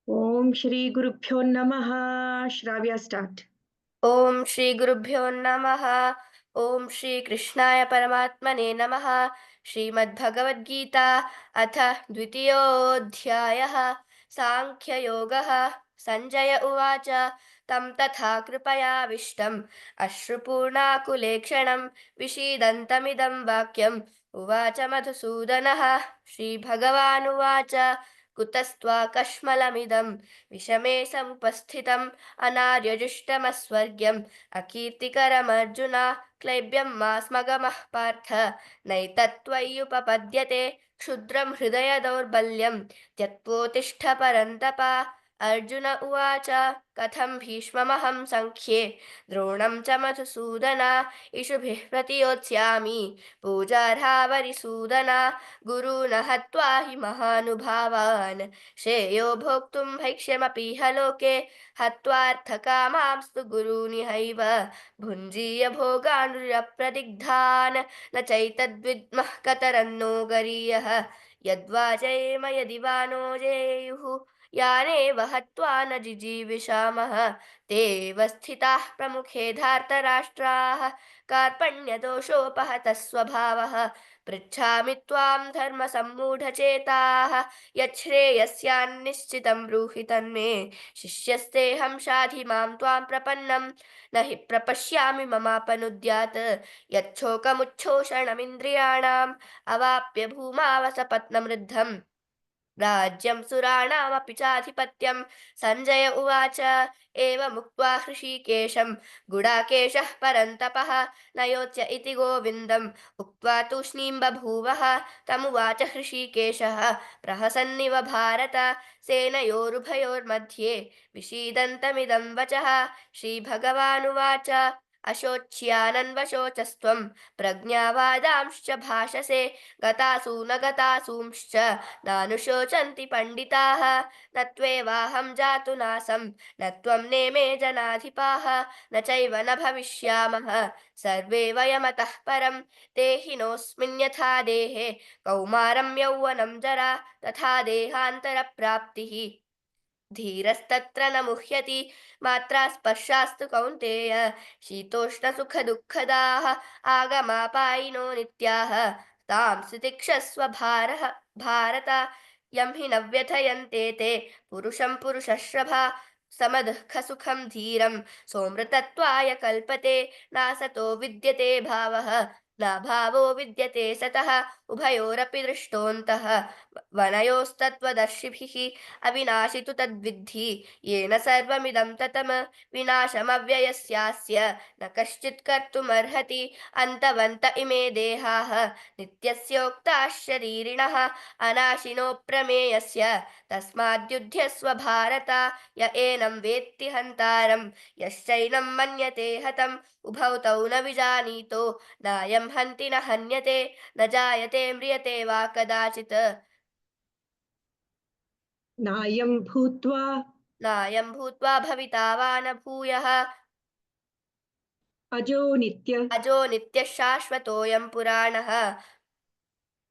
ఓం శ్రీ గురుభ్యో నమః. శ్రావ్య స్టార్ట్. ఓం శ్రీ గురుభ్యో నమః. ఓం శ్రీ కృష్ణాయ పరమాత్మనే నమః. శ్రీమద్భగవద్గీత అథ ద్వితీయోऽధ్యాయः. సాంఖ్యయోగः. సంజయ ఉవాచ తం తథా కృపయావిష్టం అశ్రుపూర్ణాకులేక్షణం విషీదంతమిదం వాక్యం ఉవాచ మధుసూదనः. శ్రీభగవానువాచ కుతస్త్వాకష్మలమిదం విషమే సముపస్థితం అనార్యజుష్టమస్వర్గ్యం అకీర్తికరమర్జున క్లైబ్యం మాస్మగమః పార్థ నైతత్త్వయ్యుపపద్యతే క్షుద్రం హృదయ దౌర్బల్యం త్యక్తోతిష్ఠ పరంతప. అర్జున ఉవాచ కథం భీష్మమహం సంఖ్యే ద్రోణం చ మధుసూదన ఇషుభిః ప్రతియోత్స్యామి పూజార్హావరిసూదన గురూన్ హత్వా హి మహానుభావాన్ శ్రేయో భోక్తుం భైక్ష్యమపీహ లోకే హత్వార్థకామాంస్తు గురూనిహైవ భుञ्जीय भोगानुरप्रदिग्धान् न चैतद्विद्मः कतरन्नो गरीयः यद्वा जयेम यदि वा नो जेयुः यानेव हत्वा न जिजीविषामः ते एव स्थिताः प्रमुखे धार्तराष्ट्राः कार्पण्यदोषोपहतः स्वभावः पृच्छामि त्वां धर्मसम्मूढचेताः यच्छ्रेयस्यान्निश्चितं ब्रूहि तन्मे शिष्यस्तेऽहं शाधि मां त्वां प्रपन्नं न हि प्रपश्यामि ममापनुद्यात् यच्छोकमुच्छोषणमिन्द्रियाणाम् अवाप्य भूमावसपत्नमृद्धम् राज्यं सुराणामपि चाधिपत्यं. संजय उवाच एवमुक्त्वा हृषीकेशं गुडाकेशः परन्तपः न योत्स्य इति गोविन्दम् उक्त्वा तूष्णीं बभूवः. तमुवाच हृषीकेशः प्रहसन्निव भारत सेनयोरुभयोर्मध्ये विषीदन्तमिदं वचः. श्रीभगवानुवाच अशोच्यानन्वशोचस्त्वं प्रज्ञावादांश्च भाषसे गतासु न गतासूंश्च नानुशोचन्ति पंडिताः न त्वेवाहं जातु नासं न त्वं नेमे जनाधिपाः न चैव न भविष्यामः सर्वे वयमतः परं देहिनोऽस्मिन् यथा देहे कौमारं यौवनं जरा तथा देहान्तरप्राप्तिः धीरस्तत्र न मुह्यति मात्रा स्पर्शास्तु कौन्तेय शीतोष्णसुखदुःखदाः आगमापायिनो नित्याः तां स्थितिक्षस्व भारत यं हि न व्यथयन्ते ते पुरुषं पुरुषश्रभा समदुःखसुखं धीरं सोमृतत्वाय कल्पते नासतो विद्यते भावः नाभावो विद्यते सतः उभयोरपि दृष्टोऽन्तः वनयोस्तत्त्वदर्शिभिः अविनाशि तु तद्विद्धि येन सर्वमिदं ततम विनाशमव्ययस्यास्य न कश्चित् कर्तुमर्हति अन्तवन्त इमे देहाः नित्यस्योक्ताः शरीरिणः अनाशिनो प्रमेयस्य तस्माद्युध्यस्व भारत य एनं वेत्ति हन्तारं यश्चैनं मन्यते हतम् उभौ तौ न विजानीतो नायं हन्ति न हन्यते न जायते म्रियते वा कदाचित् నాయం భూత్వా नायं भूत्वा भविता वा न भूयः అజో నిత్య अजो नित्यः शाश्वतोऽयं पुराणः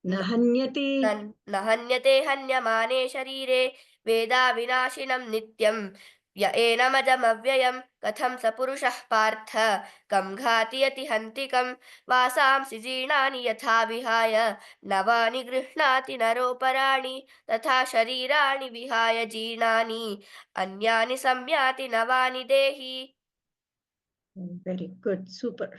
న न హన్యతే. न हन्यते हन्यमाने शरीरे वेदा विनाशिनं नित्यं य एनमजमव्ययं कथं स पुरुषः पार्थ कं घाति यति हन्तिकं वासांसि जीर्णानि यथा विहाय नवानि गृह्णाति नरोपराणि तथा शरीराणि विहाय जीर्णानि अन्यानि संयाति नवानि देहि. Very good, super.